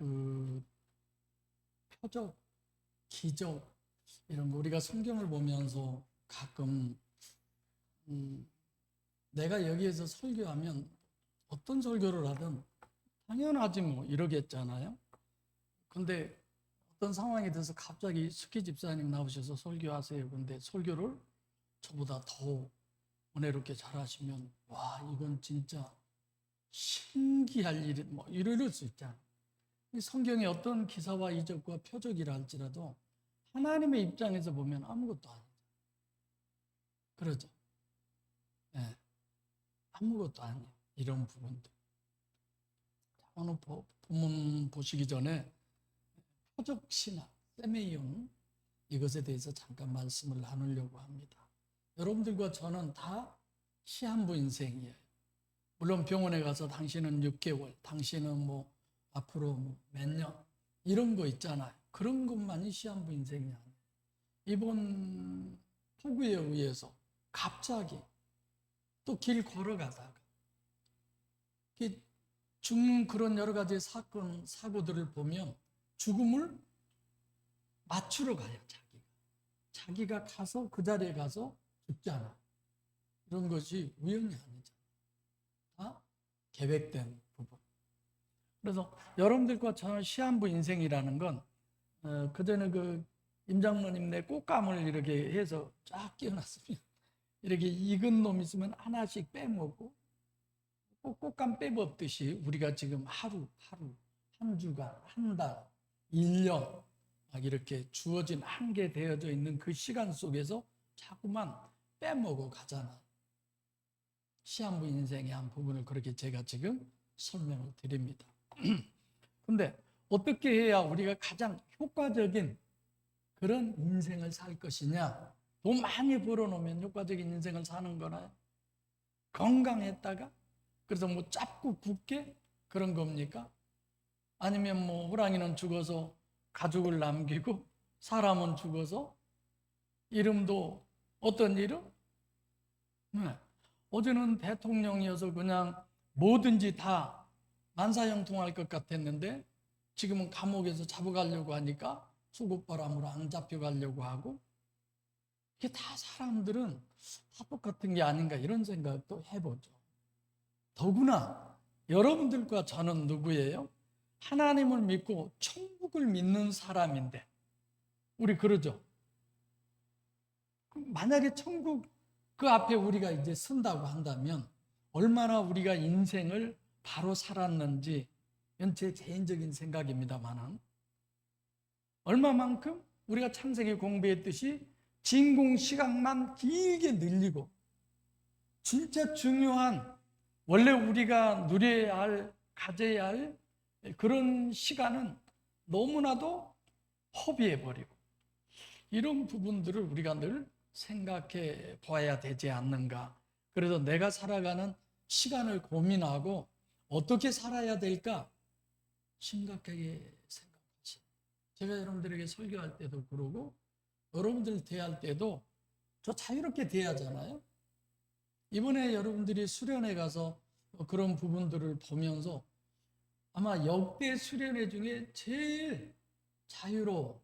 그 표적, 기적 이런 거 우리가 성경을 보면서 가끔 내가 여기에서 설교하면 어떤 설교를 하든 당연하지 뭐 이러겠잖아요. 근데 어떤 상황이 돼서 갑자기 스키 집사님 나오셔서 설교하세요. 근데 설교를 저보다 더 은혜롭게 잘하시면 와 이건 진짜 신기할 일이 뭐 이럴 수 있잖아요. 이 성경의 어떤 기사와 이적과 표적이라 할지라도 하나님의 입장에서 보면 아무것도 아니에요. 그러죠. 네. 아무것도 아니에요. 이런 부분들. 오늘 본문 보시기 전에 표적 신학, 세메이온 이것에 대해서 잠깐 말씀을 나누려고 합니다. 여러분들과 저는 다 시한부 인생이에요. 물론 병원에 가서 당신은 6개월, 당신은 뭐 앞으로 몇 년 이런 거 있잖아요. 그런 것만이 시한부 인생이 아니에요. 이번 폭우에 의해서 갑자기 또 길 걸어가다가 죽는 그런 여러 가지 사건, 사고들을 보면 죽음을 맞추러 가요, 자기가 가서 그 자리에 가서 죽잖아. 이런 것이 우연이 아니잖아. 다 계획된 부분. 그래서 여러분들과 저는 시한부 인생이라는 건 그전에 그 임장로님 내 꽃감을 이렇게 해서 쫙 끼워놨으면 이렇게 익은 놈 있으면 하나씩 빼먹고 꽃감 빼먹듯이 우리가 지금 하루, 한 주간, 한 달, 1년 막 이렇게 주어진 한계되어져 있는 그 시간 속에서 자꾸만 빼먹어 가잖아. 시한부 인생의 한 부분을 그렇게 제가 지금 설명을 드립니다. 근데 어떻게 해야 우리가 가장 효과적인 그런 인생을 살 것이냐? 돈 많이 벌어놓으면 효과적인 인생을 사는 거나요? 건강했다가 그래서 뭐 짧고 굵게 그런 겁니까? 아니면 뭐 호랑이는 죽어서 가죽을 남기고 사람은 죽어서 이름도 어떤 이름? 네. 어제는 대통령이어서 그냥 뭐든지 다 만사형통할 것 같았는데 지금은 감옥에서 잡아가려고 하니까 수국바람으로 안 잡혀가려고 하고 이게 다 사람들은 다 똑같은 게 아닌가 이런 생각도 해보죠. 더구나 여러분들과 저는 누구예요? 하나님을 믿고 천국을 믿는 사람인데 우리 그러죠. 만약에 천국 그 앞에 우리가 이제 선다고 한다면 얼마나 우리가 인생을 바로 살았는지 이건 제 개인적인 생각입니다만은 얼마만큼 우리가 창세기 공부했듯이 진공 시간만 길게 늘리고 진짜 중요한 원래 우리가 누려야 할 가져야 할 그런 시간은 너무나도 허비해버리고 이런 부분들을 우리가 늘 생각해 봐야 되지 않는가. 그래서 내가 살아가는 시간을 고민하고 어떻게 살아야 될까 심각하게 생각하시. 제가 여러분들에게 설교할 때도 그러고 여러분들 대할 때도 저 자유롭게 대하잖아요. 이번에 여러분들이 수련회 가서 그런 부분들을 보면서 아마 역대 수련회 중에 제일 자유로워,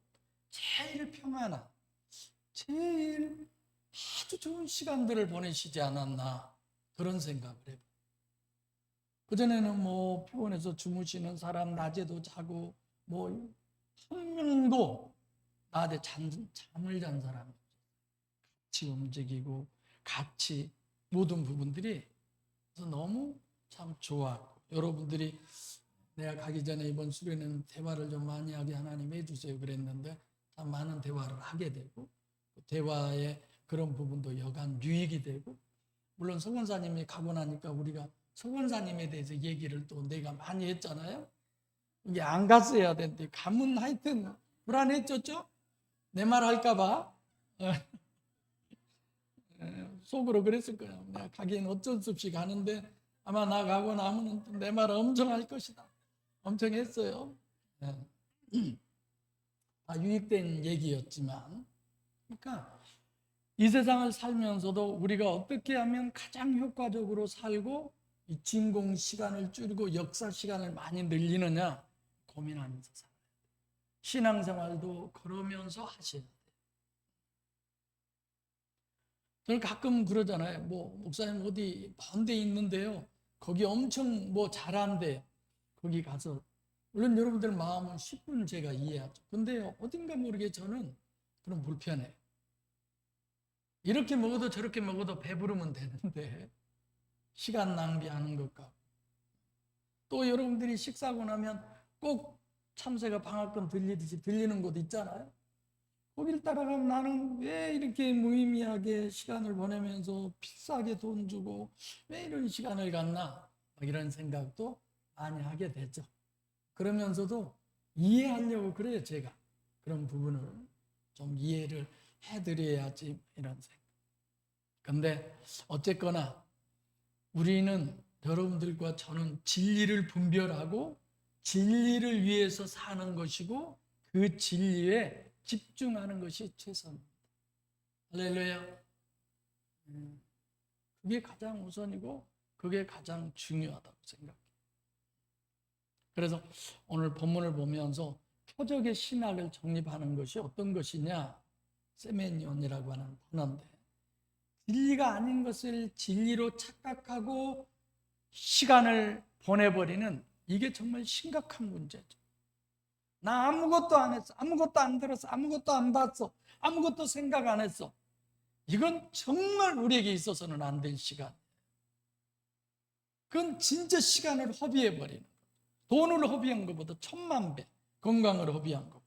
제일 평안한, 제일 아주 좋은 시간들을 보내시지 않았나 그런 생각을 해요. 그전에는 뭐 피곤해서 주무시는 사람 낮에도 자고 뭐 한 명도 낮에 잠을 잔 사람이 같이 움직이고 같이 모든 부분들이 너무 참 좋았고 여러분들이 내가 가기 전에 이번 수련회는 대화를 좀 많이 하게 하나님 해주세요 그랬는데 참 많은 대화를 하게 되고 대화의 그런 부분도 여간 유익이 되고 물론 서권사님이 가고 나니까 우리가 서권사님에 대해서 얘기를 또 내가 많이 했잖아요. 이게 안 갔어야 되는데 가면 하여튼 불안했었죠. 내 말 할까봐 속으로 그랬을 거예요. 내가 가긴 어쩔 수 없이 가는데 아마 나 가고 나면 내 말 엄청 할 것이다. 엄청 했어요. 다 유익된 얘기였지만 그러니까 이 세상을 살면서도 우리가 어떻게 하면 가장 효과적으로 살고 이 진공 시간을 줄이고 역사 시간을 많이 늘리느냐 고민하면서 살아야 돼요. 신앙생활도 그러면서 하셔야 돼요. 저는 가끔 그러잖아요. 뭐 목사님 어디 먼 데 있는데요, 거기 엄청 뭐 잘한대요. 거기 가서, 물론 여러분들 마음은 10분 제가 이해하죠. 근데요, 어딘가 모르게 저는 그럼 불편해요. 이렇게 먹어도 저렇게 먹어도 배부르면 되는데 시간 낭비하는 것 같고, 또 여러분들이 식사하고 나면 꼭 참새가 방앗간 들리듯이 들리는 곳 있잖아요. 거기를 따라가면 나는 왜 이렇게 무의미하게 시간을 보내면서 비싸게 돈 주고 왜 이런 시간을 갖나, 이런 생각도 많이 하게 되죠. 그러면서도 이해하려고 그래요. 제가 그런 부분을 좀 이해를 해드려야지, 이런 생각. 근데 어쨌거나 우리는, 여러분들과 저는 진리를 분별하고 진리를 위해서 사는 것이고 그 진리에 집중하는 것이 최선입니다. 할렐루야. 그게 가장 우선이고 그게 가장 중요하다고 생각해요. 그래서 오늘 본문을 보면서 표적의 신학을 정립하는 것이 어떤 것이냐, 세메니온이라고 하는 단어인데, 진리가 아닌 것을 진리로 착각하고 시간을 보내버리는, 이게 정말 심각한 문제죠. 나 아무것도 안 했어, 아무것도 안 들었어, 아무것도 안 봤어, 아무것도 생각 안 했어. 이건 정말 우리에게 있어서는 안 될 시간. 그건 진짜 시간을 허비해버리는 거예요. 돈을 허비한 것보다 10,000배 건강을 허비한 것보다.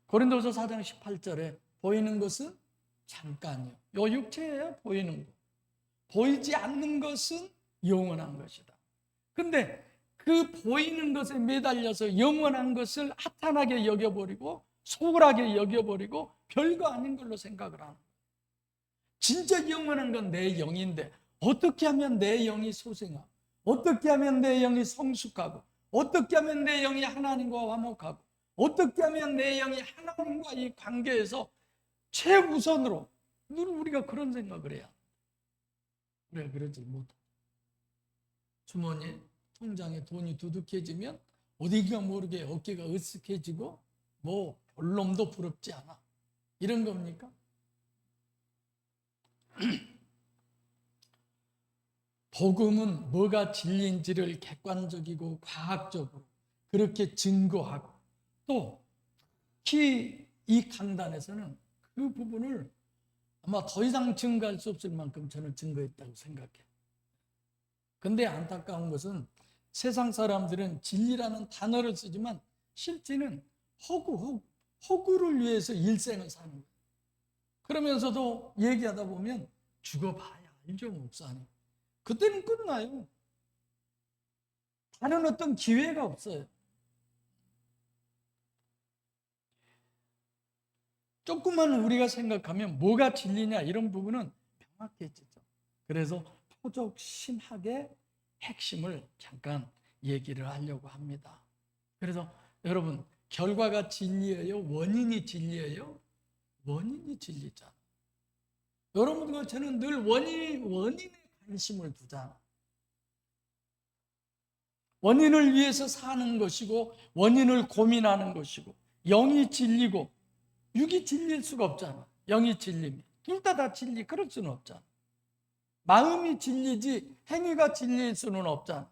고린도서 4장 18절에 보이는 것은 잠깐이요, 요 육체예요. 보이는 것, 보이지 않는 것은 영원한 것이다. 근데 그 보이는 것에 매달려서 영원한 것을 하찮게 여겨버리고 소홀하게 여겨버리고 별거 아닌 걸로 생각을 하는 거예요. 진짜 영원한 건 내 영인데 어떻게 하면 내 영이 소생하고, 어떻게 하면 내 영이 성숙하고, 어떻게 하면 내 영이 하나님과 화목하고, 어떻게 하면 내 영이 하나님과 이 관계에서 최우선으로, 늘 우리가 그런 생각을 해야. 그래, 그러지 못해. 주머니에, 통장에 돈이 두둑해지면 어디가 모르게 어깨가 으쓱해지고 뭐 별놈도 부럽지 않아, 이런 겁니까? 복음은 뭐가 진리인지를 객관적이고 과학적으로 그렇게 증거하고, 또 특히 이 강단에서는 그 부분을 아마 더 이상 증거할 수 없을 만큼 저는 증거했다고 생각해요. 근데 안타까운 것은 세상 사람들은 진리라는 단어를 쓰지만 실제는 허구를 위해서 일생을 사는 거예요. 그러면서도 얘기하다 보면 죽어봐야 알죠, 목사님. 그때는 끝나요. 다른 어떤 기회가 없어요. 조금만 우리가 생각하면 뭐가 진리냐, 이런 부분은 명확해지죠. 그래서 표적 신학의 핵심을 잠깐 얘기를 하려고 합니다. 그래서 여러분, 결과가 진리예요? 원인이 진리예요? 원인이 진리잖아. 여러분과 저는 늘 원인에 관심을 두잖아. 원인을 위해서 사는 것이고 원인을 고민하는 것이고, 영이 진리고 육이 진리일 수가 없잖아. 영이 진리면 둘 다 진리, 그럴 수는 없잖아. 마음이 진리지 행위가 진리일 수는 없잖아.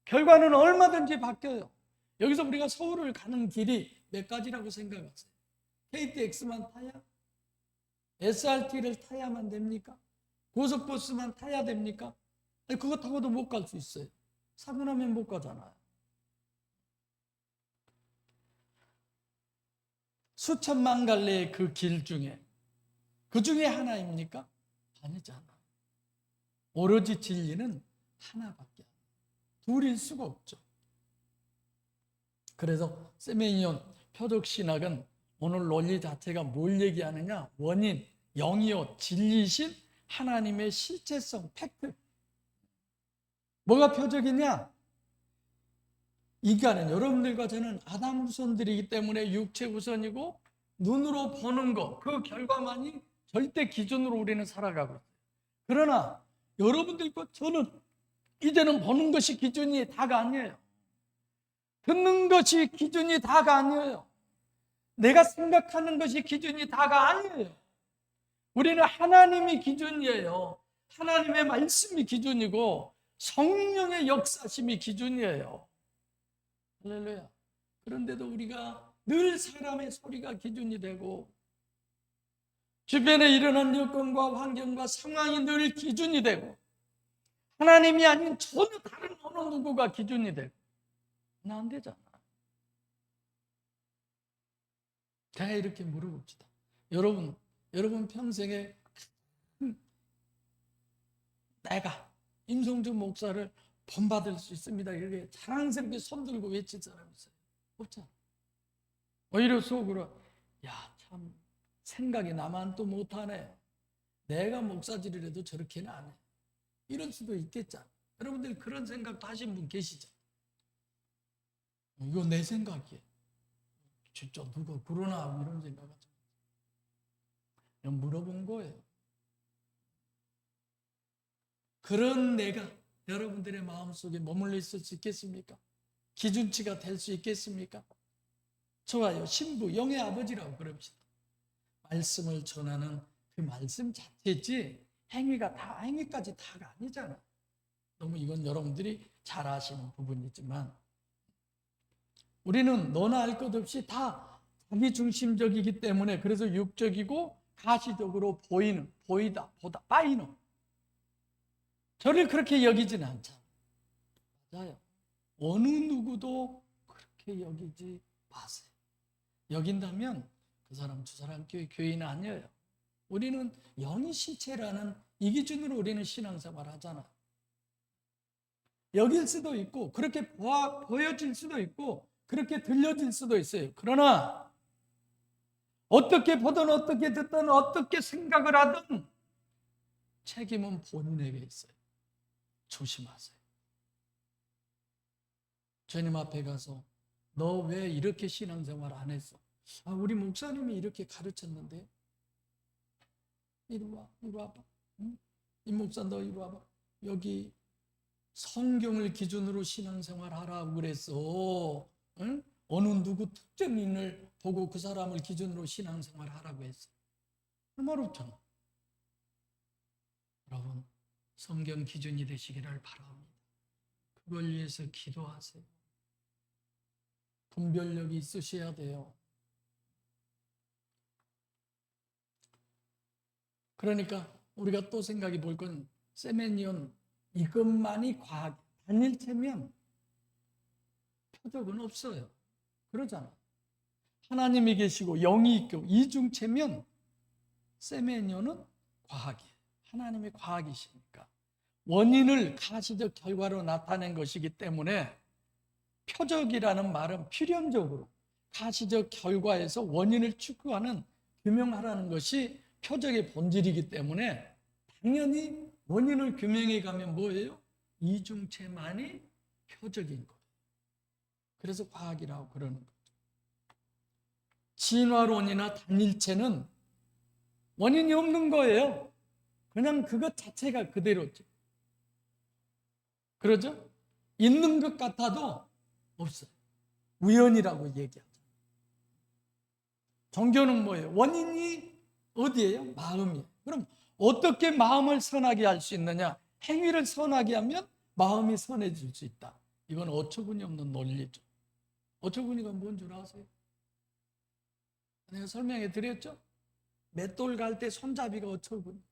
결과는 얼마든지 바뀌어요. 여기서 우리가 서울을 가는 길이 몇 가지라고 생각하세요? KTX만 타야? SRT를 타야만 됩니까? 고속버스만 타야 됩니까? 아니, 그거 타고도 못 갈 수 있어요. 사고 나면 못 가잖아요. 수천만 갈래의 그 길 중에 그 중에 하나입니까? 아니잖아. 오로지 진리는 하나밖에 안 돼요. 둘일 수가 없죠. 그래서 세메니온 표적신학은 오늘 논리 자체가 뭘 얘기하느냐, 원인, 영이요 진리신 하나님의 실체성, 팩트. 뭐가 표적이냐? 인간은, 여러분들과 저는 아담 후손들이기 때문에 육체 우선이고 눈으로 보는 것, 그 결과만이 절대 기준으로 우리는 살아가고 있어요. 그러나 여러분들과 저는 이제는 보는 것이 기준이 다가 아니에요. 듣는 것이 기준이 다가 아니에요. 내가 생각하는 것이 기준이 다가 아니에요. 우리는 하나님이 기준이에요. 하나님의 말씀이 기준이고 성령의 역사심이 기준이에요. 할렐루야. 그런데도 우리가 늘 사람의 소리가 기준이 되고 주변에 일어난 여건과 환경과 상황이 늘 기준이 되고 하나님이 아닌 전혀 다른 어느 누구가 기준이 되고 안 되잖아. 제가 이렇게 물어봅시다. 여러분 평생에 내가 임성준 목사를 본받을 수 있습니다. 이렇게 자랑스럽게 손들고 외친 사람이 있어요? 없잖아. 오히려 속으로 야, 참 생각이 나만 또 못하네. 내가 목사질을 해도 저렇게는 안 해. 이럴 수도 있겠잖아. 여러분들 그런 생각도 하신 분 계시죠? 이거 내 생각이에요. 진짜 누가 그러나 이런 생각하죠. 그냥 물어본 거예요. 그런 내가 여러분들의 마음속에 머물러 있을 수 있겠습니까? 기준치가 될 수 있겠습니까? 좋아요. 신부, 영의 아버지라고 그럽시다. 말씀을 전하는 그 말씀 자체지 행위까지 다가 아니잖아. 너무 이건 여러분들이 잘 아시는 부분이지만 우리는 너나 할 것 없이 다 자기 중심적이기 때문에 그래서 육적이고 가시적으로 보다, 빠이는 저를 그렇게 여기지는 않잖아. 맞아요. 어느 누구도 그렇게 여기지 마세요. 여긴다면 그 사람 저 사람 교인은 아니에요. 우리는 영이 실체라는 이 기준으로 우리는 신앙생활 하잖아. 여길 수도 있고 그렇게 보여질 수도 있고 그렇게 들려질 수도 있어요. 그러나 어떻게 보든 어떻게 듣든 어떻게 생각을 하든 책임은 본인에게 있어요. 조심하세요. 주님 앞에 가서 너 왜 이렇게 신앙생활 안 했어? 우리 목사님이 이렇게 가르쳤는데 이리 와봐. 응? 이 목사 너 이리 와봐. 여기 성경을 기준으로 신앙생활 하라고 그랬어. 응? 어느 누구 특정인을 보고 그 사람을 기준으로 신앙생활 하라고 했어. 얼마나 어렵잖아. 여러분 성경 기준이 되시기를 바랍니다. 그걸 위해서 기도하세요. 분별력이 있으셔야 돼요. 그러니까 우리가 또 생각해 볼 건 세메니온 이것만이 과학 단일체면 표적은 없어요. 그러잖아. 하나님이 계시고 영이 있고 이중체면 세메니온은 과학이에요. 하나님이 과학이시니까 원인을 가시적 결과로 나타낸 것이기 때문에 표적이라는 말은 필연적으로 가시적 결과에서 원인을 추구하는 규명하라는 것이 표적의 본질이기 때문에 당연히 원인을 규명해 가면 뭐예요? 이중체만이 표적인 거예요. 그래서 과학이라고 그러는 거죠. 진화론이나 단일체는 원인이 없는 거예요. 그냥 그것 자체가 그대로죠. 그러죠? 있는 것 같아도 없어요. 우연이라고 얘기하죠. 종교는 뭐예요? 원인이 어디예요? 마음이에요. 그럼 어떻게 마음을 선하게 할 수 있느냐? 행위를 선하게 하면 마음이 선해질 수 있다. 이건 어처구니 없는 논리죠. 어처구니가 뭔 줄 아세요? 내가 설명해 드렸죠? 맷돌 갈 때 손잡이가 어처구니.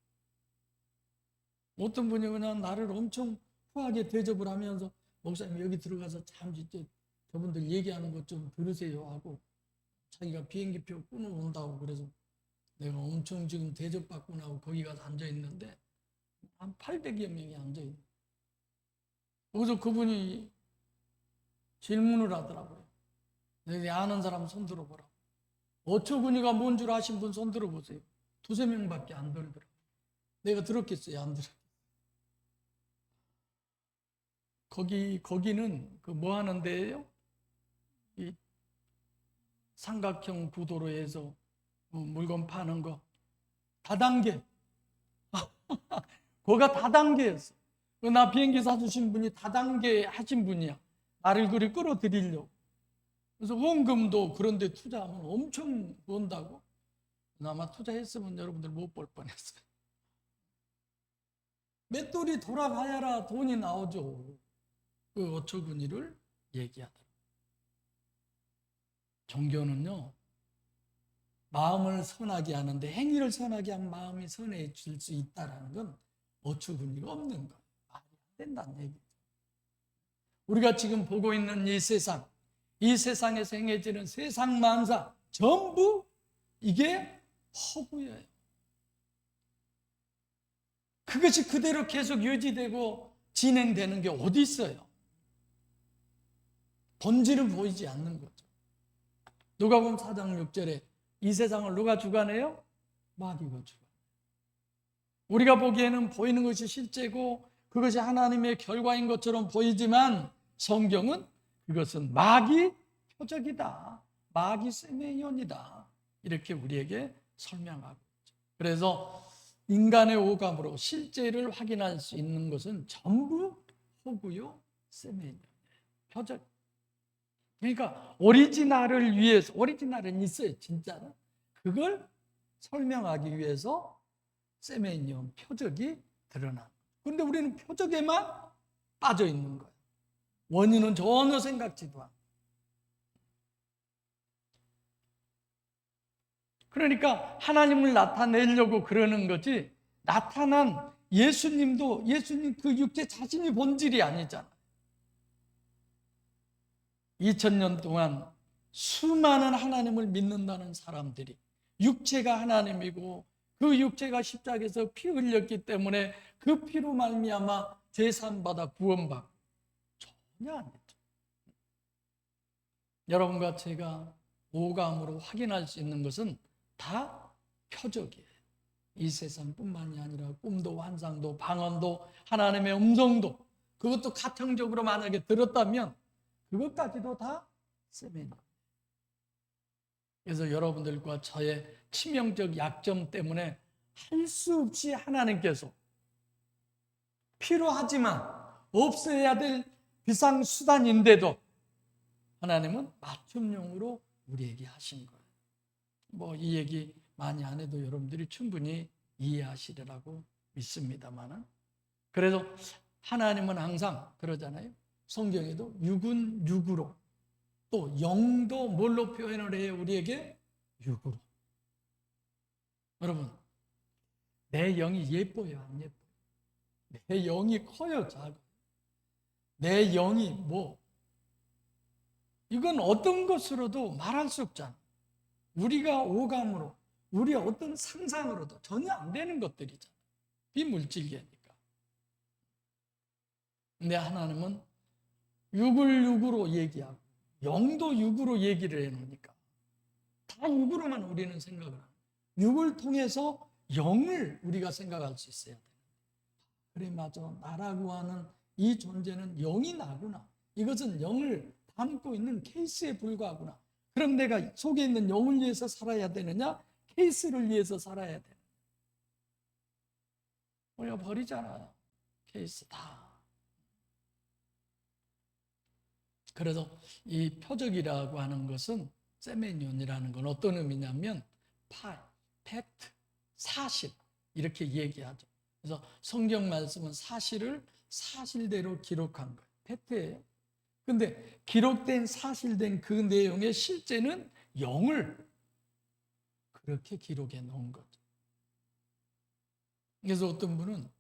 어떤 분이 그냥 나를 엄청 후하게 대접을 하면서 목사님 여기 들어가서 잠시 저분들 얘기하는 것 좀 들으세요 하고 자기가 비행기표 끊어온다고 그래서 내가 엄청 지금 대접받고 나고 거기 가서 앉아있는데 한 800여 명이 앉아있는 거기서 그분이 질문을 하더라고요. 내가 아는 사람 손 들어보라고. 어처구니가 뭔 줄 아신 분 손 들어보세요. 2~3명밖에 안 들더라고요. 내가 들었겠어요? 안 들었겠어요? 거기는 그 뭐 하는 데예요? 이 삼각형 구도로 해서 물건 파는 거 다단계. 거기가 다단계였어. 나 비행기 사주신 분이 다단계 하신 분이야. 나를 그리 끌어들이려고. 그래서 원금도 그런 데 투자하면 엄청 번다고. 아마 투자했으면 여러분들 못 볼 뻔했어요. 맷돌이 돌아가야라 돈이 나오죠. 그 어처구니를 얘기하더라고요. 종교는요, 마음을 선하게 하는데 행위를 선하게 하면 마음이 선해질 수 있다는 건 어처구니가 없는 거예요. 말이 안 된다는 얘기죠. 우리가 지금 보고 있는 이 세상, 이 세상에서 행해지는 세상 만사 전부 이게 허구예요. 그것이 그대로 계속 유지되고 진행되는 게 어디 있어요? 본질은 보이지 않는 거죠. 누가복음 4장 6절에 이 세상을 누가 주관해요? 마귀가 주관해요. 우리가 보기에는 보이는 것이 실제고 그것이 하나님의 결과인 것처럼 보이지만 성경은 그것은 마귀 표적이다. 마귀 세메이온이다. 이렇게 우리에게 설명하고 있죠. 그래서 인간의 오감으로 실제를 확인할 수 있는 것은 전부 호구요, 세메이온이에요. 표적. 그러니까 오리지널을 위해서, 오리지널은 있어요, 진짜는. 그걸 설명하기 위해서 세메니온 표적이 드러나. 그런데 우리는 표적에만 빠져 있는 거예요. 원인은 전혀 생각지도 않고. 그러니까 하나님을 나타내려고 그러는 거지, 나타난 예수님도 예수님 그 육체 자신이 본질이 아니잖아. 2000년 동안 수많은 하나님을 믿는다는 사람들이 육체가 하나님이고 그 육체가 십자가에서 피 흘렸기 때문에 그 피로 말미암아 제사받아 구원받고 전혀 안 했죠. 여러분과 제가 오감으로 확인할 수 있는 것은 다 표적이에요. 이 세상뿐만이 아니라 꿈도 환상도 방언도 하나님의 음성도 그것도 가청적으로 만약에 들었다면 그것까지도 다 세메니. 그래서 여러분들과 저의 치명적 약점 때문에 할 수 없이 하나님께서 필요하지만 없어야 될 비상수단인데도 하나님은 맞춤용으로 우리에게 하신 거예요. 뭐 이 얘기 많이 안 해도 여러분들이 충분히 이해하시리라고 믿습니다만은. 그래서 하나님은 항상 그러잖아요. 성경에도 육은 육으로, 또 영도 뭘로 표현을 해요? 우리에게 육으로. 여러분, 내 영이 예뻐요, 안 예뻐요? 내 영이 커요, 작아요? 내 영이 뭐? 이건 어떤 것으로도 말할 수 없잖아. 우리가 오감으로, 우리의 어떤 상상으로도 전혀 안 되는 것들이잖아. 비물질계니까. 근데 하나님은 육을 육으로 얘기하고 영도 육으로 얘기를 해놓으니까 다 육으로만 우리는 생각을 하는. 육을 통해서 영을 우리가 생각할 수 있어야 돼. 그래, 맞아. 나라고 하는 이 존재는 영이 나구나. 이것은 영을 담고 있는 케이스에 불과하구나. 그럼 내가 속에 있는 영을 위해서 살아야 되느냐? 케이스를 위해서 살아야 되느냐? 우리가 버리잖아요. 케이스 다. 그래서 이 표적이라고 하는 것은 세메니온이라는 건 어떤 의미냐면 팩트, 사실 이렇게 얘기하죠. 그래서 성경 말씀은 사실을 사실대로 기록한 거예요. 팩트예요. 근데 기록된 사실된 그 내용의 실제는 영을 그렇게 기록해 놓은 거죠. 그래서 어떤 분은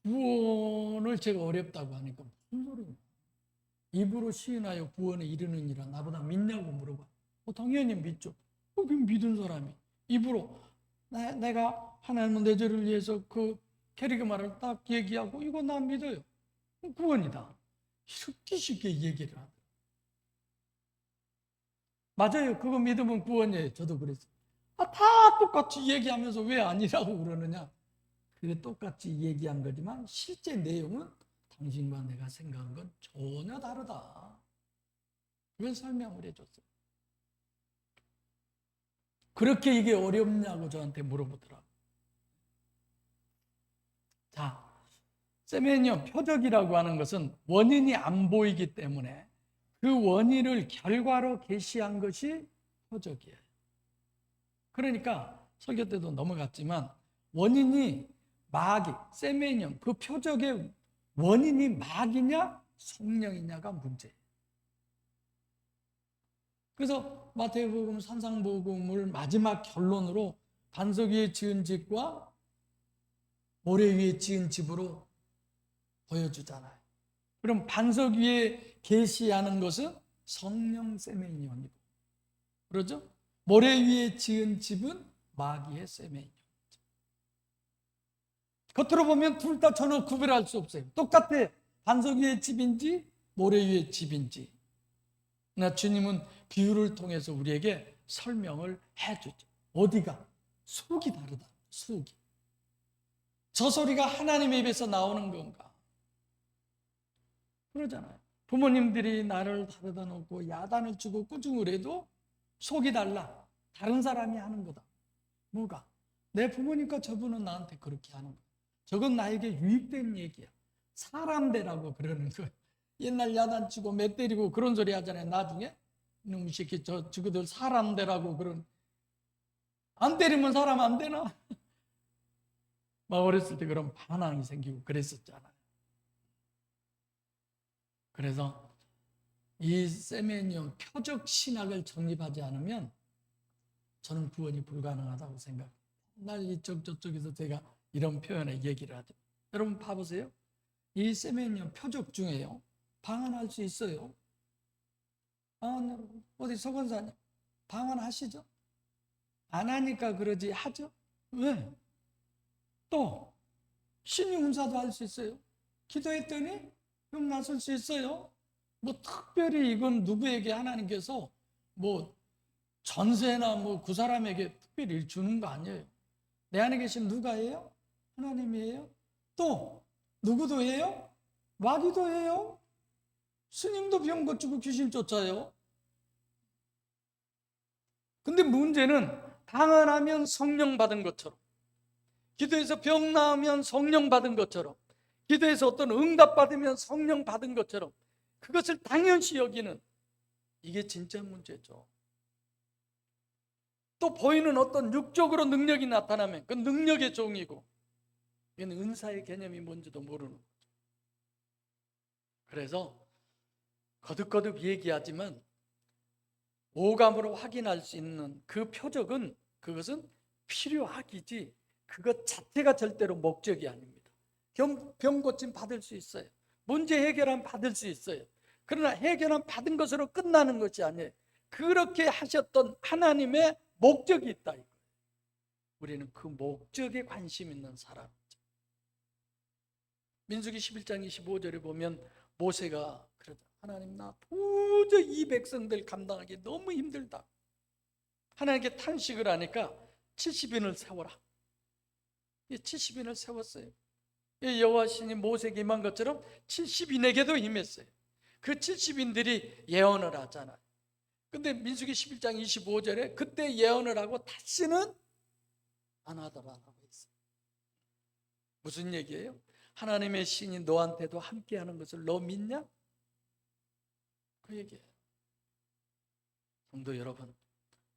구원을 제가 어렵다고 하니까 무슨 소리냐. 입으로 시인하여 구원에 이르느니라 나보다 믿냐고 물어봐. 당연히 믿죠. 그 믿은 사람이 입으로 내가 하나님은 내 죄를 위해서 그 캐리그마를 딱 얘기하고 이거 나 믿어요. 구원이다. 이렇게 쉽게 얘기를 하더라고요. 맞아요. 그거 믿으면 구원이에요. 저도 그랬어요. 다 똑같이 얘기하면서 왜 아니라고 그러느냐. 그게 똑같이 얘기한 거지만 실제 내용은 당신과 내가 생각한 건 전혀 다르다. 그걸 설명을 해줬어요. 그렇게 이게 어렵냐고 저한테 물어보더라고요. 자, 세메니온 표적이라고 하는 것은 원인이 안 보이기 때문에 그 원인을 결과로 계시한 것이 표적이에요. 그러니까 설교 때도 넘어갔지만 원인이 마귀, 세메니온, 그 표적의 원인이 마귀냐 성령이냐가 문제예요. 그래서 마태복음, 산상복음을 마지막 결론으로 반석 위에 지은 집과 모래 위에 지은 집으로 보여주잖아요. 그럼 반석 위에 계시하는 것은 성령 세메니온이고, 그러죠? 모래 위에 지은 집은 마귀의 세메니온. 겉으로 보면 둘 다 전혀 구별할 수 없어요. 똑같아. 반석 위의 집인지 모래 위의 집인지. 나 주님은 비유를 통해서 우리에게 설명을 해주죠. 어디가? 속이 다르다. 속이. 저 소리가 하나님의 입에서 나오는 건가? 그러잖아요. 부모님들이 나를 다르다 놓고 야단을 주고 꾸중을 해도 속이 달라. 다른 사람이 하는 거다. 뭐가? 내 부모님과 저분은 나한테 그렇게 하는 거야. 저건 나에게 유익된 얘기야. 사람대라고 그러는 거예요. 옛날 야단 치고 매 때리고 그런 소리 하잖아요. 나중에 이놈의 새끼 저그들 사람대라고 그런. 안 때리면 사람 안 되나? 막 어렸을 때 그런 반항이 생기고 그랬었잖아요. 그래서 이 세메니온 표적 신학을 정립하지 않으면 저는 구원이 불가능하다고 생각해요. 날 이쪽 저쪽에서 제가 이런 표현에 얘기를 하죠. 여러분 봐보세요. 이 세메니온 표적 중에요. 방언할 수 있어요. 어디 서건사님 방언하시죠? 안 하니까 그러지 하죠? 왜? 또 신이 운사도 할 수 있어요. 기도했더니 병 나설 수 있어요. 뭐 특별히 이건 누구에게 하나님께서 뭐 전세나 뭐 그 사람에게 특별히 주는 거 아니에요. 내 안에 계신 누가 해요? 하나님이에요. 또 누구도 해요? 마귀도 해요. 스님도 병 고치고 귀신 쫓아요. 근데 문제는 방언하면 성령 받은 것처럼, 기도해서 병 나으면 성령 받은 것처럼, 기도해서 어떤 응답 받으면 성령 받은 것처럼 그것을 당연시 여기는, 이게 진짜 문제죠. 또 보이는 어떤 육적으로 능력이 나타나면 그 능력의 종이고, 이건 은사의 개념이 뭔지도 모르는 거죠. 그래서 거듭거듭 얘기하지만 오감으로 확인할 수 있는 그 표적은, 그것은 필요하기지 그것 자체가 절대로 목적이 아닙니다. 병 고침 받을 수 있어요. 문제 해결함 받을 수 있어요. 그러나 해결함 받은 것으로 끝나는 것이 아니에요. 그렇게 하셨던 하나님의 목적이 있다. 우리는 그 목적에 관심 있는 사람이죠. 민수기 11장 25절에 보면 모세가 그러다, 하나님 나 도저히 이 백성들 감당하기 너무 힘들다. 하나님께 탄식을 하니까 70인을 세워라. 70인을 세웠어요. 여호와 신이 모세에게 임한 것처럼 70인에게도 임했어요. 그 70인들이 예언을 하잖아요. 근데 민수기 11장 25절에 그때 예언을 하고 다시는 안 하더라라고 했어요. 무슨 얘기예요? 하나님의 신이 너한테도 함께하는 것을 너 믿냐? 그 얘기예요. 성도 여러분,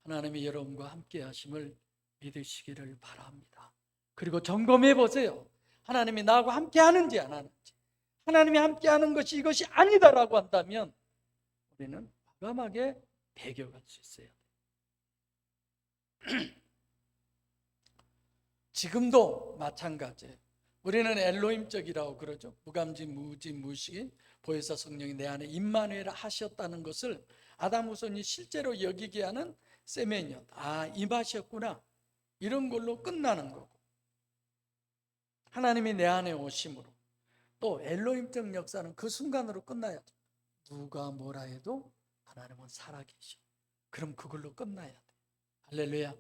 하나님이 여러분과 함께 하심을 믿으시기를 바랍니다. 그리고 점검해 보세요. 하나님이 나하고 함께 하는지 안 하는지. 하나님이 함께 하는 것이 이것이 아니다라고 한다면 우리는 과감하게 배격할 수 있어야 돼요. 지금도 마찬가지예요. 우리는 엘로힘적이라고 그러죠. 무감지 무지 무식인 보혜사 성령이 내 안에 임마누엘 하셨다는 것을 아담 후손이 실제로 여기게 하는 세메니온, 임하셨구나, 이런 걸로 끝나는 거고, 하나님이 내 안에 오심으로 또 엘로힘적 역사는 그 순간으로 끝나야죠. 누가 뭐라 해도 하나님은 살아계셔. 그럼 그걸로 끝나야 돼. 할렐루야.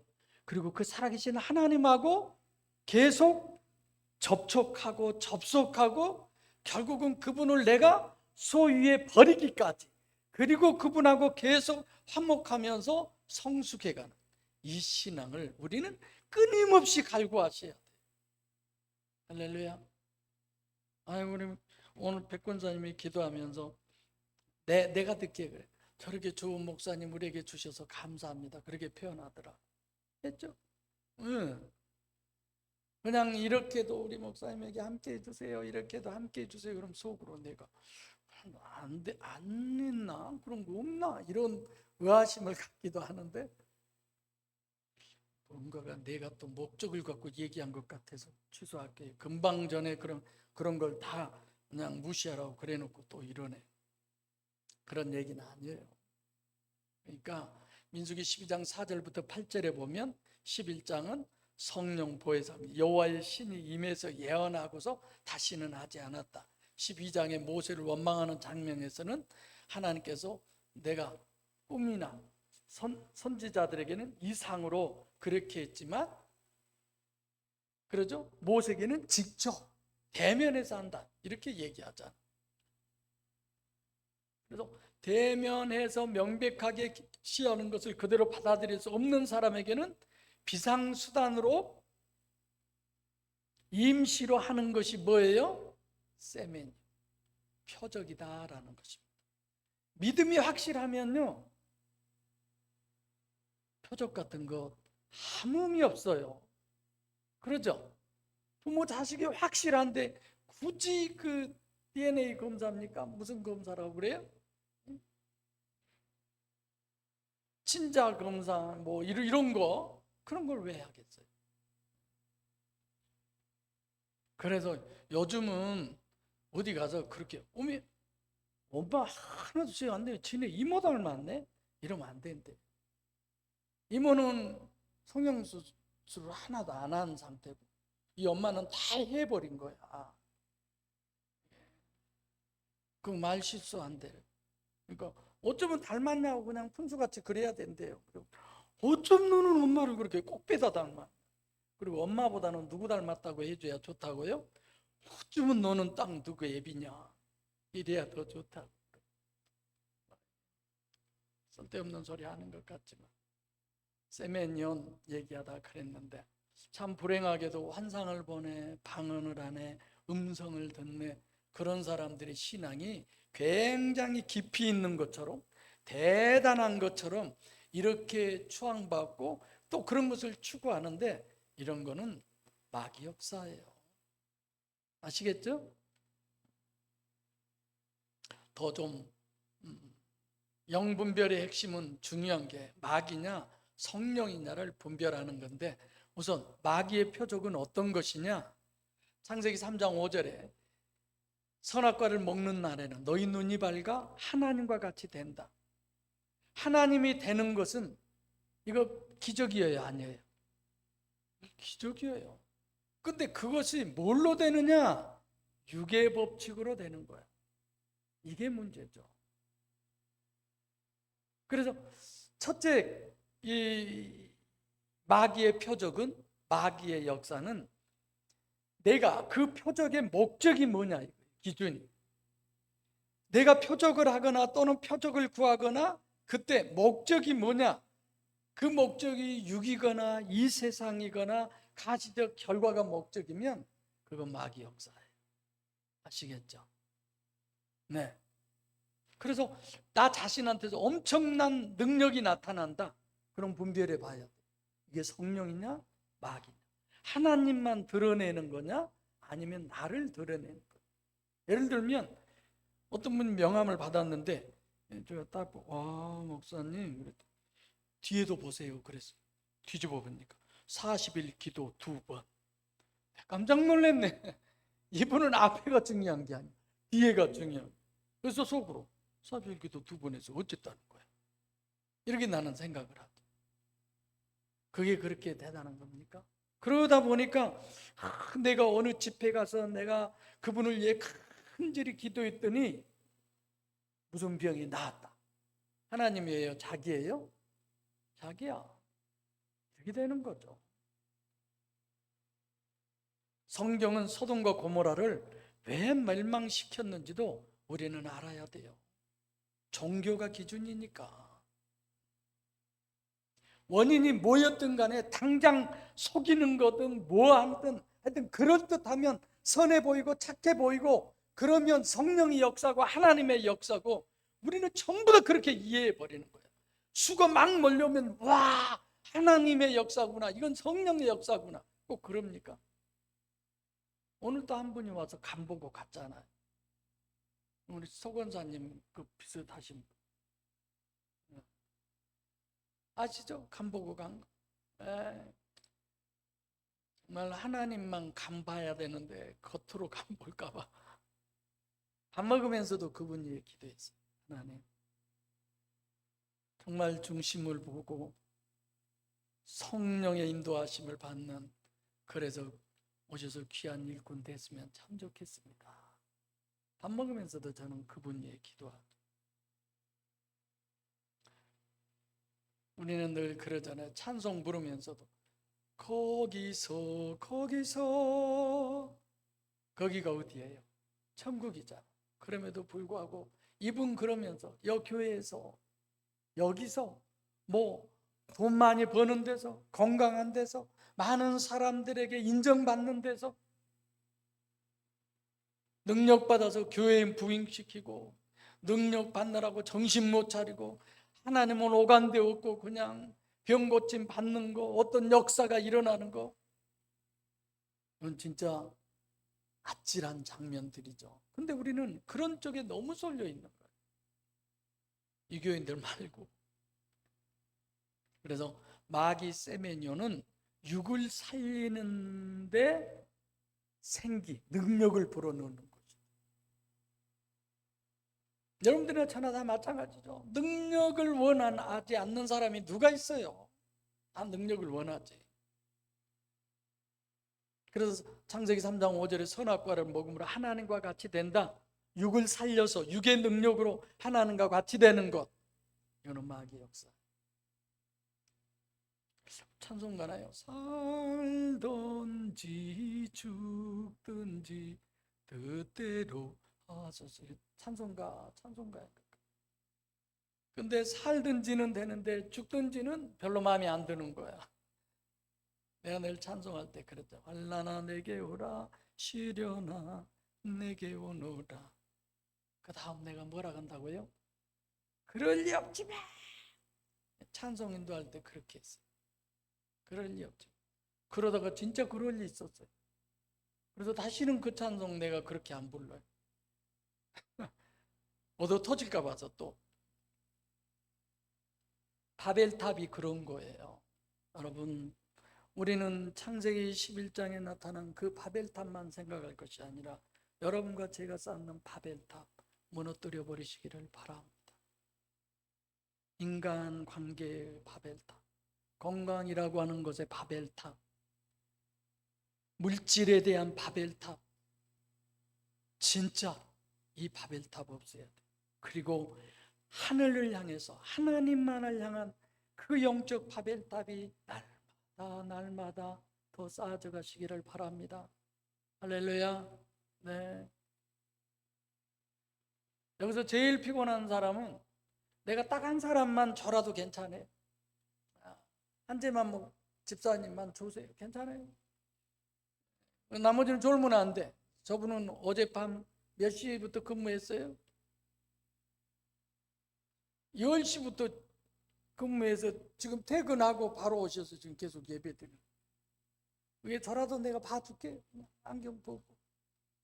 그리고 그 살아계신 하나님하고 계속 접촉하고 접속하고 결국은 그분을 내가 소유해 버리기까지, 그리고 그분하고 계속 화목하면서 성숙해가는 이 신앙을 우리는 끊임없이 갈구하셔야 돼요. 할렐루야. 우리 오늘 백권사님이 기도하면서 내가 듣기에 그래. 저렇게 좋은 목사님 우리에게 주셔서 감사합니다. 그렇게 표현하더라. 했죠? 응. 그냥 이렇게도 우리 목사님에게 함께 해주세요. 이렇게도 함께 해주세요. 그럼 속으로 내가 안 했나? 그런 거 없나? 이런 의아심을 갖기도 하는데 뭔가가 내가 또 목적을 갖고 얘기한 것 같아서 취소할게요. 금방 전에 그런 걸 다 그냥 무시하라고 그래놓고 또 이러네. 그런 얘기는 아니에요. 그러니까 민수기 12장 4절부터 8절에 보면 11장은 성령 보혜사입니다. 여호와의 신이 임해서 예언하고서 다시는 하지 않았다. 12장의 모세를 원망하는 장면에서는 하나님께서 내가 꿈이나 선지자들에게는 이상으로 그렇게 했지만, 그러죠? 모세에게는 직접 대면해서 한다 이렇게 얘기하잖아. 그래서 대면해서 명백하게 시하는 것을 그대로 받아들일 수 없는 사람에게는 비상수단으로 임시로 하는 것이 뭐예요? 세멘, 표적이다라는 것입니다. 믿음이 확실하면요, 표적 같은 거 아무 의미 없어요. 그러죠? 부모 자식이 확실한데 굳이 그 DNA 검사입니까? 무슨 검사라고 그래요? 친자 검사 뭐 이런 거, 그런 걸 왜 하겠어요? 그래서 요즘은 어디 가서 그렇게 엄마 하나도 지금 안 돼. 지네 이모 닮았네? 이러면 안 된대. 이모는 성형수술을 하나도 안 한 상태고 이 엄마는 다 해버린 거야. 그 말 실수 안 돼. 그러니까 어쩌면 닮았냐고 그냥 푼수같이 그래야 된대요. 어쩜 너는 엄마를 그렇게 꼭 빼다 닮아? 그리고 엄마보다는 누구 닮았다고 해줘야 좋다고요? 어쩌면 너는 딱 누구 애비냐? 이래야 더 좋다. 쓸데없는 소리 하는 것 같지만 세멘연 얘기하다 그랬는데, 참 불행하게도 환상을 보네, 방언을 하네, 음성을 듣네, 그런 사람들의 신앙이 굉장히 깊이 있는 것처럼, 대단한 것처럼 이렇게 추앙받고 또 그런 것을 추구하는데, 이런 거는 마귀 역사예요. 아시겠죠? 더 좀 영분별의 핵심은 중요한 게 마귀냐 성령이냐를 분별하는 건데, 우선 마귀의 표적은 어떤 것이냐? 창세기 3장 5절에 선악과를 먹는 날에는 너희 눈이 밝아 하나님과 같이 된다. 하나님이 되는 것은 이거 기적이에요, 아니에요? 기적이에요. 근데 그것이 뭘로 되느냐? 육의 법칙으로 되는 거야. 이게 문제죠. 그래서 첫째, 이 마귀의 표적은, 마귀의 역사는 내가 그 표적의 목적이 뭐냐, 기준이. 내가 표적을 하거나 또는 표적을 구하거나 그때 목적이 뭐냐, 그 목적이 육이거나 이 세상이거나 가시적 결과가 목적이면 그건 마귀 역사예요. 아시겠죠? 네. 그래서 나 자신한테서 엄청난 능력이 나타난다. 그럼 분별해 봐야 돼. 이게 성령이냐 마귀냐, 하나님만 드러내는 거냐 아니면 나를 드러내는 거냐. 예를 들면 어떤 분이 명함을 받았는데 제가 딱 와 목사님 그랬더니 뒤에도 보세요 그랬어요. 뒤집어 보니까 40일 기도 2번. 깜짝 놀랐네. 이분은 앞에가 중요한 게 아니야, 뒤에가 중요한. 그래서 속으로 40일 기도 2번 해서 어쨌다는 거야. 이렇게 나는 생각을 하죠. 그게 그렇게 대단한 겁니까? 그러다 보니까 내가 어느 집회 가서 내가 그분을 위해 간절히 기도했더니 무슨 병이 나았다. 하나님이에요? 자기예요? 자기야. 이렇게 되는 거죠. 성경은 소돔과 고모라를 왜 멸망시켰는지도 우리는 알아야 돼요. 종교가 기준이니까. 원인이 뭐였든 간에 당장 속이는 거든 뭐 하든 하여튼 그럴듯하면 선해 보이고 착해 보이고 그러면 성령의 역사고 하나님의 역사고, 우리는 전부 다 그렇게 이해해 버리는 거예요. 수가 막 몰려오면 와, 하나님의 역사구나, 이건 성령의 역사구나. 꼭 그럽니까? 오늘도 한 분이 와서 간 보고 갔잖아요. 우리 서 권사님 그 비슷하신 분 아시죠? 간 보고 간 거. 정말 하나님만 간 봐야 되는데 겉으로 간 볼까 봐. 밥 먹으면서도 그분이 기도했어요. 하나님, 정말 중심을 보고 성령의 인도하심을 받는, 그래서 오셔서 귀한 일꾼 됐으면 참 좋겠습니다. 밥 먹으면서도 저는 그분 위해 기도하죠. 우리는 늘 그러잖아요. 찬송 부르면서도 거기서 거기가 어디예요? 천국이잖아. 그럼에도 불구하고 이분 그러면서 교회에서, 여기서 뭐 돈 많이 버는 데서, 건강한 데서, 많은 사람들에게 인정받는 데서 능력받아서 교회 부흥시키고 능력 받느라고 정신 못 차리고 하나님은 오간데 없고 그냥 병 고침 받는 거, 어떤 역사가 일어나는 거, 이건 진짜 아찔한 장면들이죠. 근데 우리는 그런 쪽에 너무 쏠려 있는 거예요, 이 교인들 말고. 그래서 마귀 세메뇨는 육을 살리는데 생기, 능력을 불어넣는 거죠. 여러분들이나 저나 다 마찬가지죠. 능력을 원하지 않는 사람이 누가 있어요? 다 능력을 원하지. 그래서 창세기 3장 5절에 선악과를 먹음으로 하나님과 같이 된다. 육을 살려서 육의 능력으로 하나님과 같이 되는 것, 이거는 마귀의 역사. 찬송 가나요? 살든지 죽든지 뜻대로 하소서. 찬송가야. 근데 살든지는 되는데 죽든지는 별로 마음에 안 드는 거야. 내가 늘 찬송할 때 그랬죠. 환난아 내게 오라, 시련아 내게 오너라. 그 다음 내가 뭐라 한다고요? 그럴 리 없지만. 찬송 인도할 때 그렇게 했어요. 그럴 리 없죠. 그러다가 진짜 그럴 리 있었어요. 그래서 다시는 그 찬송 내가 그렇게 안 불러요. 얻어 터질까 봐서. 또 바벨탑이 그런 거예요. 여러분, 우리는 창세기 11장에 나타난 그 바벨탑만 생각할 것이 아니라 여러분과 제가 쌓는 바벨탑 무너뜨려 버리시기를 바랍니다. 인간 관계의 바벨탑, 건강이라고 하는 것의 바벨탑, 물질에 대한 바벨탑, 진짜 이 바벨탑 없어야 돼. 그리고 하늘을 향해서 하나님만을 향한 그 영적 바벨탑이 날마다 더 쌓아져 가시기를 바랍니다. 할렐루야. 네. 여기서 제일 피곤한 사람은 내가 딱 한 사람만 줘라도 괜찮아요. 한 제만 뭐 집사님만 주세요. 괜찮아요. 나머지는 졸면 안 돼. 저분은 어젯밤 몇 시부터 근무했어요? 10시부터 근무해서 지금 퇴근하고 바로 오셔서 지금 계속 예배드려요. 그게 저라도 내가 봐줄게. 안경 보고.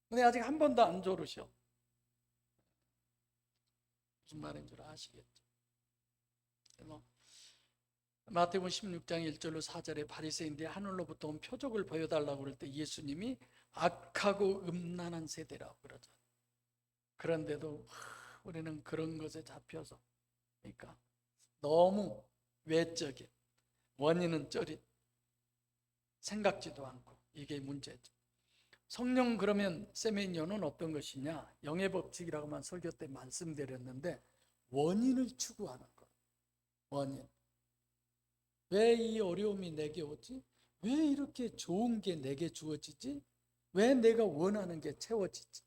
근데 아직 한 번도 안 졸으셔. 무슨 말인 줄 아시겠죠? 마태복음 16장 1절로 4절에 바리새인들이 하늘로부터 온 표적을 보여달라고 그럴 때 예수님이 악하고 음란한 세대라고 그러죠. 그런데도 우리는 그런 것에 잡혀서, 그러니까 너무 외적인, 원인은 쩌릿, 생각지도 않고, 이게 문제죠. 성령 그러면 세메뇨는 어떤 것이냐? 영의 법칙이라고만 설교 때 말씀드렸는데 원인을 추구하는 것. 원인. 왜 이 어려움이 내게 오지? 왜 이렇게 좋은 게 내게 주어지지? 왜 내가 원하는 게 채워지지?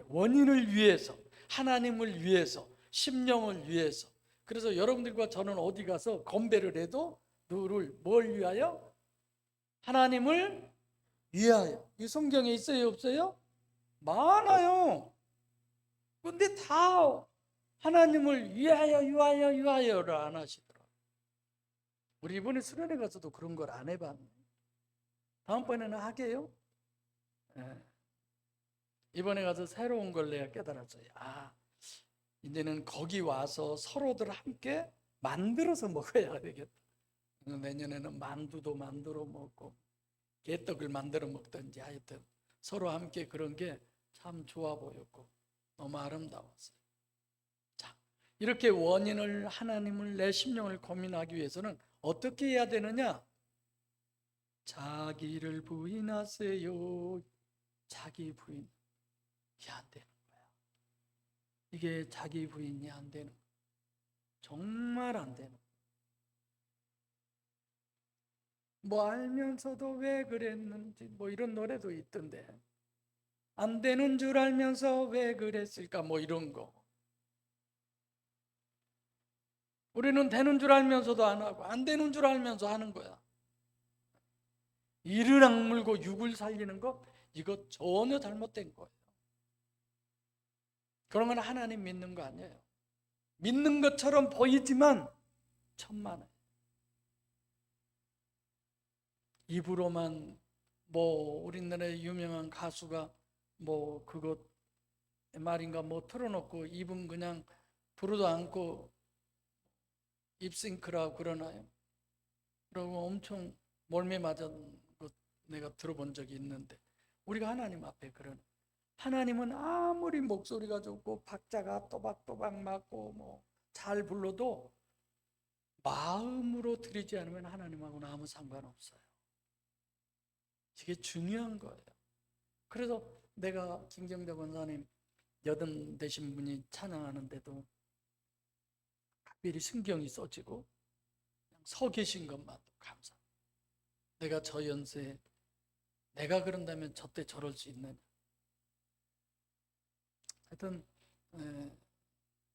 원인을 위해서, 하나님을 위해서, 심령을 위해서. 그래서 여러분들과 저는 어디 가서 건배를 해도 누구를 뭘 위하여? 하나님을 위하여. 이 성경에 있어요, 없어요? 많아요. 근데 다 하나님을 위하여를 안 하시더라고요. 우리 이번에 수련회 가서도 그런 걸 안 해봤네. 다음번에는 하게요? 예. 이번에 가서 새로운 걸 내가 깨달았어요. 이제는 거기 와서 서로들 함께 만들어서 먹어야 되겠다. 내년에는 만두도 만들어 먹고 개떡을 만들어 먹든지 하여튼 서로 함께 그런 게 참 좋아 보였고 너무 아름다웠어요. 자, 이렇게 원인을, 하나님을, 내 심령을 고민하기 위해서는 어떻게 해야 되느냐? 자기를 부인하세요. 자기 부인이 안 되는 거야. 이게 자기 부인이 안 되는 거야. 정말 안 되는 거야. 뭐 알면서도 왜 그랬는지 뭐 이런 노래도 있던데, 안 되는 줄 알면서 왜 그랬을까 뭐 이런 거. 우리는 되는 줄 알면서도 안 하고 안 되는 줄 알면서 하는 거야. 이를 악물고 육을 살리는 것, 이거 전혀 잘못된 거예요. 그런 건 하나님 믿는 거 아니에요. 믿는 것처럼 보이지만 천만에 입으로만 뭐 우리나라의 유명한 가수가 뭐 그것 말인가 뭐 틀어놓고 입은 그냥 부르도 않고 입싱크라고 그러나요? 그러고 엄청 멀미 맞은 것 내가 들어본 적이 있는데, 우리가 하나님 앞에 그런, 하나님은 아무리 목소리가 좋고 박자가 또박또박 맞고 뭐 잘 불러도 마음으로 드리지 않으면 하나님하고는 아무 상관없어요. 이게 중요한 거예요. 그래서 내가 김경대 권사님 여든 되신 분이 찬양하는데도 특별히 신경이 써지고 그냥 서 계신 것만도 감사. 내가 저 연세에 내가 그런다면 저때 저럴 수 있느냐. 하여튼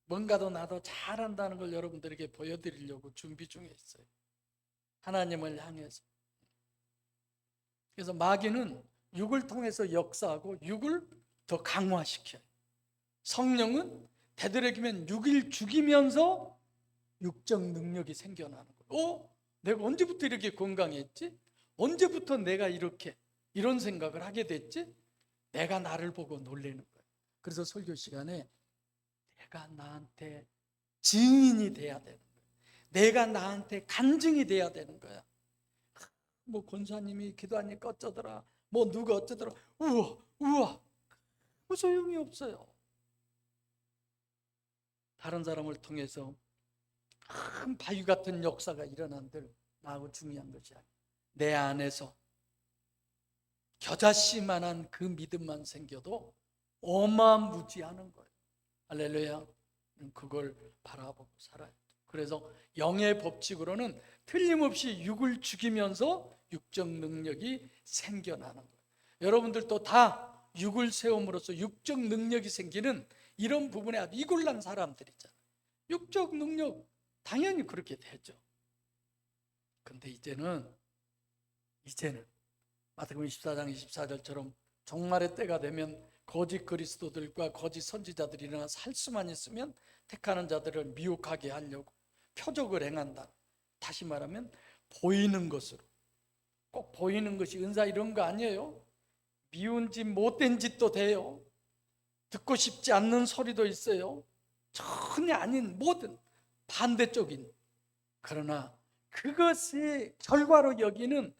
뭔가도 나도 잘한다는 걸 여러분들에게 보여드리려고 준비 중에 있어요. 하나님을 향해서. 그래서 마귀는 육을 통해서 역사하고 육을 더 강화시켜요. 성령은 되도록이면 육을 죽이면서 육적 능력이 생겨나는 거예요. 내가 언제부터 이렇게 건강했지? 언제부터 내가 이렇게 이런 생각을 하게 됐지? 내가 나를 보고 놀라는 거예요. 그래서 설교 시간에 내가 나한테 증인이 돼야 되는 거예요. 내가 나한테 간증이 돼야 되는 거야. 뭐 권사님이 기도하니까 어쩌더라, 뭐 누가 어쩌더라, 우와 뭐 소용이 없어요. 다른 사람을 통해서 큰 바위 같은 역사가 일어난들 나하고 중요한 것이 아니에요. 내 안에서 겨자씨만한 그 믿음만 생겨도 어마무지하는 거예요. 할렐루야. 그걸 바라보고 살아야 돼. 그래서 영의 법칙으로는 틀림없이 육을 죽이면서 육적 능력이 생겨나는 거예요. 여러분들도 다 육을 세움으로써 육적 능력이 생기는 이런 부분에 아주 이골난 사람들이잖아요. 육적 능력 당연히 그렇게 되죠. 근데 이제는 마태복음 24장 24절처럼 종말의 때가 되면 거짓 그리스도들과 거짓 선지자들이 일어나 살 수만 있으면 택하는 자들을 미혹하게 하려고 표적을 행한다. 다시 말하면 보이는 것으로, 꼭 보이는 것이 은사 이런 거 아니에요. 미운 짓 못된 짓도 돼요. 듣고 싶지 않는 소리도 있어요. 전혀 아닌 모든 반대쪽인, 그러나 그것의 결과로 여기는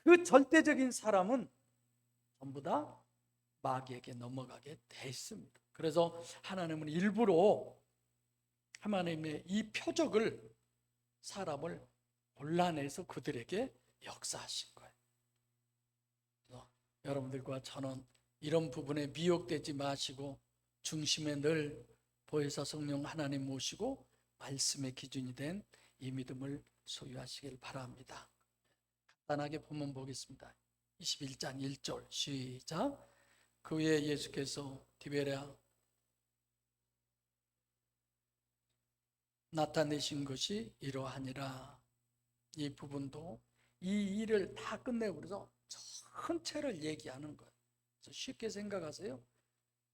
그 절대적인 사람은 전부 다 마귀에게 넘어가게 돼 있습니다. 그래서 하나님은 일부러 하나님의 이 표적을 사람을 골라내서 그들에게 역사하신 거예요. 그래서 여러분들과 저는 이런 부분에 미혹되지 마시고 중심에 늘 보혜사 성령 하나님 모시고 말씀의 기준이 된 이 믿음을 소유하시길 바랍니다. 간단하게 본문 보겠습니다. 21장 1절 시작. 그 후에 예수께서 디베랴 나타내신 것이 이러하니라. 이 부분도 이 일을 다 끝내고 그래서 전체를 얘기하는 거예요. 쉽게 생각하세요.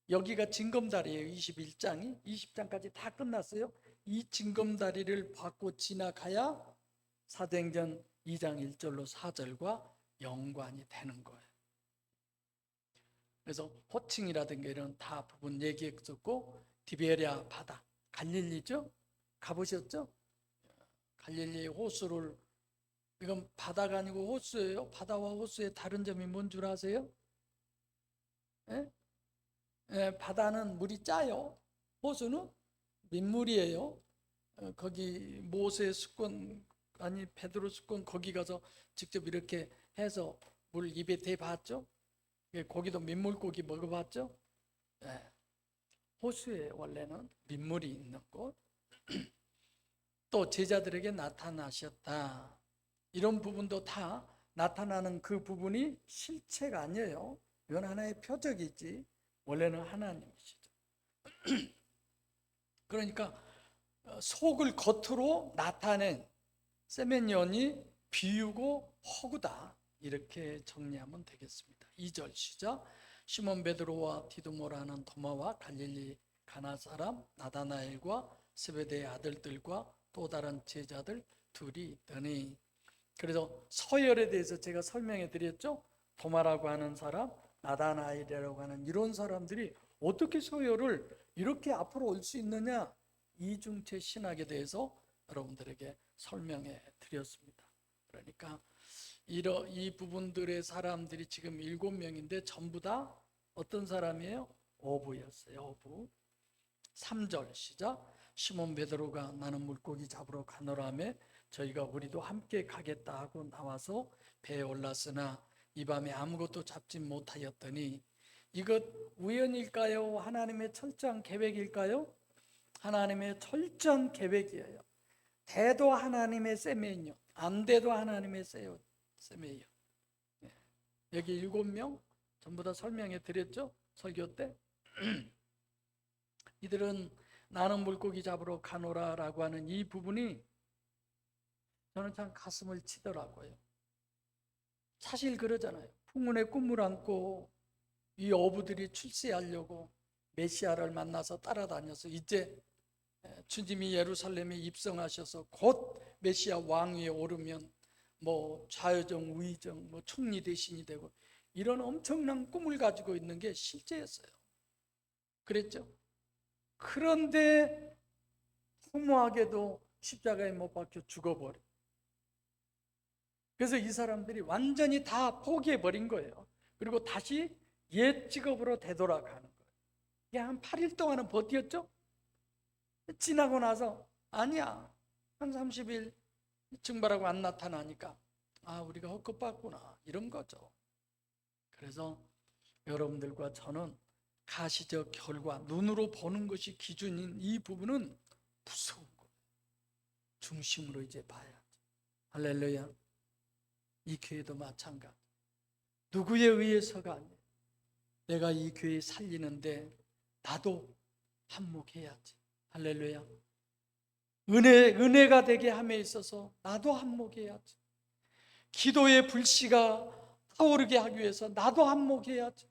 여기가 징검다리예요. 21장이 20장까지 다 끝났어요. 이 징검다리를 받고 지나가야 사도행전 2장 1절로 4절과 연관이 되는 거예요. 그래서 호칭이라든가 이런 다 부분 얘기했었고, 디베랴 바다, 갈릴리죠? 가보셨죠? 갈릴리 호수를, 이건 바다가 아니고 호수예요. 바다와 호수의 다른 점이 뭔 줄 아세요? 예? 예, 바다는 물이 짜요. 호수는 민물이에요. 거기 모세 습관, 아니 베드로 습관, 거기 가서 직접 이렇게 해서 물 입에 대봤죠. 고기도 민물고기 먹어봤죠. 예, 호수에 원래는 민물이 있는 곳. 또 제자들에게 나타나셨다, 이런 부분도 다 나타나는 그 부분이 실체가 아니에요. 이건 하나의 표적이지 원래는 하나님이시죠. 그러니까 속을 겉으로 나타낸 세메니온이 비유고 허구다, 이렇게 정리하면 되겠습니다. 2절 시작. 시몬 베드로와 디두모라는 도마와 갈릴리 가나 사람 나다나엘과 세베대의 아들들과 또 다른 제자들 둘이 있더니, 그래서 서열에 대해서 제가 설명해 드렸죠. 도마라고 하는 사람, 나다나엘이라고 하는 이런 사람들이 어떻게 서열을 이렇게 앞으로 올 수 있느냐, 이중체 신학에 대해서 여러분들에게 설명해 드렸습니다. 그러니까 이 부분들의 사람들이 지금 7명인데 전부 다 어떤 사람이에요? 어부였어요. 어부. 3절 시작. 시몬 베드로가 나는 물고기 잡으러 가노라며 저희가 우리도 함께 가겠다 하고 나와서 배에 올랐으나 이 밤에 아무것도 잡지 못하였더니, 이것 우연일까요? 하나님의 철저한 계획일까요? 하나님의 철저한 계획이에요. 돼도 하나님의 세메이요, 안 돼도 하나님의 세메이요. 여기 7명 전부 다 설명해 드렸죠? 설교 때. 이들은 나는 물고기 잡으러 가노라라고 하는 이 부분이 저는 참 가슴을 치더라고요. 사실 그러잖아요. 풍운의 꿈을 안고 이 어부들이 출세하려고 메시아를 만나서 따라다녀서 이제 주님이 예루살렘에 입성하셔서 곧 메시아 왕위에 오르면 뭐 좌여정 우의정 뭐 총리 대신이 되고 이런 엄청난 꿈을 가지고 있는 게 실제였어요. 그랬죠? 그런데 허무하게도 십자가에 못 박혀 죽어버려. 그래서 이 사람들이 완전히 다 포기해버린 거예요. 그리고 다시 옛 직업으로 되돌아가는 거예요. 이게 한 8일 동안은 버텼죠? 지나고 나서 아니야, 한 30일 증발하고 안 나타나니까 아, 우리가 헛것봤구나, 이런 거죠. 그래서 여러분들과 저는 가시적 결과, 눈으로 보는 것이 기준인 이 부분은 무서운 거예요. 중심으로 이제 봐야죠. 할렐루야. 이 교회도 마찬가지. 누구에 의해서가 아니에요. 내가 이 교회 살리는데 나도 한몫해야지. 할렐루야. 은혜가 되게 함에 있어서 나도 한몫해야지. 기도의 불씨가 타오르게 하기 위해서 나도 한몫해야지.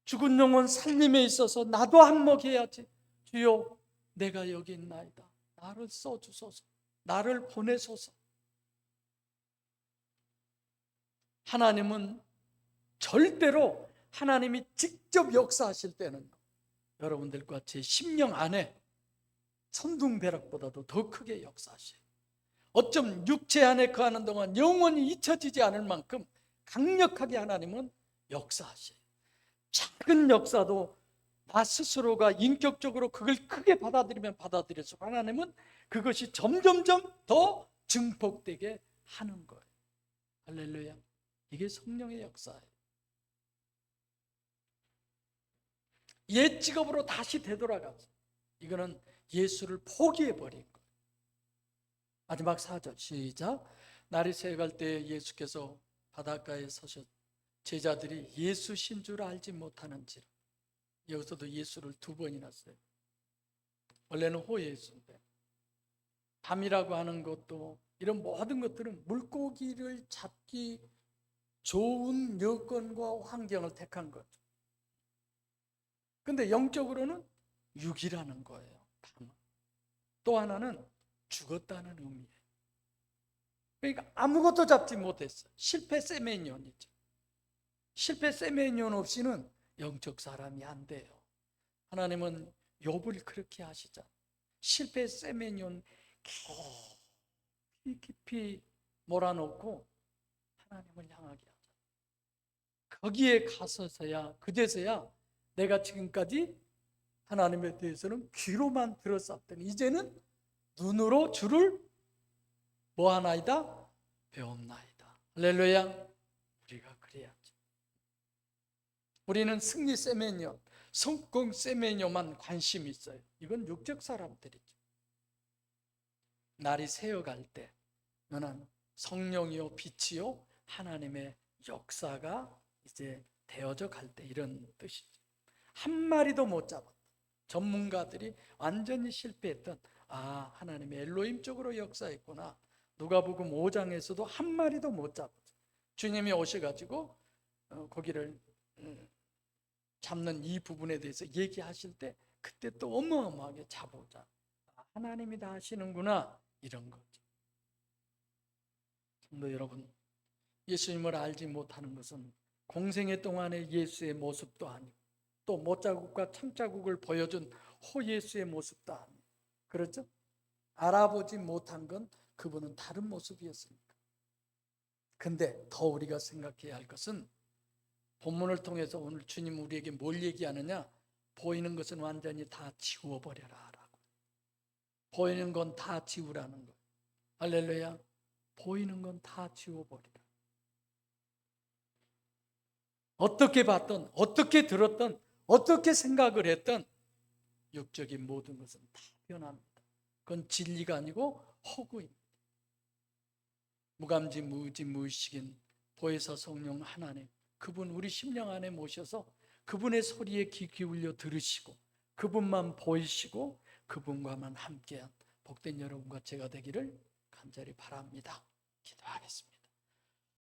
죽은 영혼 살림에 있어서 나도 한몫해야지. 주여, 내가 여기 있나이다. 나를 써주소서. 나를 보내소서. 하나님은 절대로 하나님이 직접 역사하실 때는 여러분들과 제 심령 안에 천둥벼락보다도 더 크게 역사하셔요. 어쩜 육체 안에 거하는 동안 영원히 잊혀지지 않을 만큼 강력하게 하나님은 역사하셔요. 작은 역사도 나 스스로가 인격적으로 그걸 크게 받아들이면 받아들일수록 하나님은 그것이 점점점 더 증폭되게 하는 거예요. 할렐루야. 이게 성령의 역사예요. 옛 직업으로 다시 되돌아가서 이거는 예수를 포기해버린 거예요. 마지막 4절 시작. 날이 새갈 때 예수께서 바닷가에 서셨. 제자들이 예수신 줄 알지 못하는지라. 여기서도 예수를 2번이나 써요. 원래는 호예수인데 밤이라고 하는 것도, 이런 모든 것들은 물고기를 잡기 좋은 여건과 환경을 택한 거죠. 근데 영적으로는 육이라는 거예요. 또 하나는 죽었다는 의미예요. 그러니까 아무것도 잡지 못했어요. 실패 세메니온이죠. 실패 세메니온 없이는 영적 사람이 안 돼요. 하나님은 욥을 그렇게 하시잖아요. 실패 세메니온 깊이 몰아넣고 하나님을 향하게 하잖아요. 거기에 가서서야, 그제서야 내가 지금까지 하나님에 대해서는 귀로만 들었었더니 이제는 눈으로 주를 뭐하나이다? 배움나이다. 할렐루야. 우리가 그래야죠. 우리는 승리 세메니온, 성공 세메니온만 관심이 있어요. 이건 육적 사람들이죠. 날이 새어갈 때 너는 성령이요 빛이요 하나님의 역사가 이제 되어져 갈 때, 이런 뜻이죠. 한 마리도 못 잡았다. 전문가들이 완전히 실패했던, 하나님의 엘로힘 쪽으로 역사했구나. 누가복음 5장에서도 한 마리도 못 잡았어요. 주님이 오셔가지고 거기를 잡는 이 부분에 대해서 얘기하실 때 그때 또 어마어마하게 잡아오자. 하나님이 다 하시는구나, 이런 거죠. 성도 여러분, 예수님을 알지 못하는 것은 공생애 동안의 예수의 모습도 아니고 또 못자국과 참자국을 보여준 호예수의 모습도 아니고, 그렇죠? 알아보지 못한 건 그분은 다른 모습이었으니까. 근데 더 우리가 생각해야 할 것은 본문을 통해서 오늘 주님 우리에게 뭘 얘기하느냐? 보이는 것은 완전히 다 지워버려라 라고. 보이는 건 다 지우라는 거예요. 할렐루야. 보이는 건 다 지워버리라. 어떻게 봤던, 어떻게 들었던, 어떻게 생각을 했던 육적인 모든 것은 다 변합니다. 그건 진리가 아니고 허구입니다. 무감지 무지 무의식인 보혜사 성령 하나님, 그분 우리 심령 안에 모셔서 그분의 소리에 귀 기울여 들으시고 그분만 보이시고 그분과만 함께한 복된 여러분과 제가 되기를 간절히 바랍니다. 기도하겠습니다.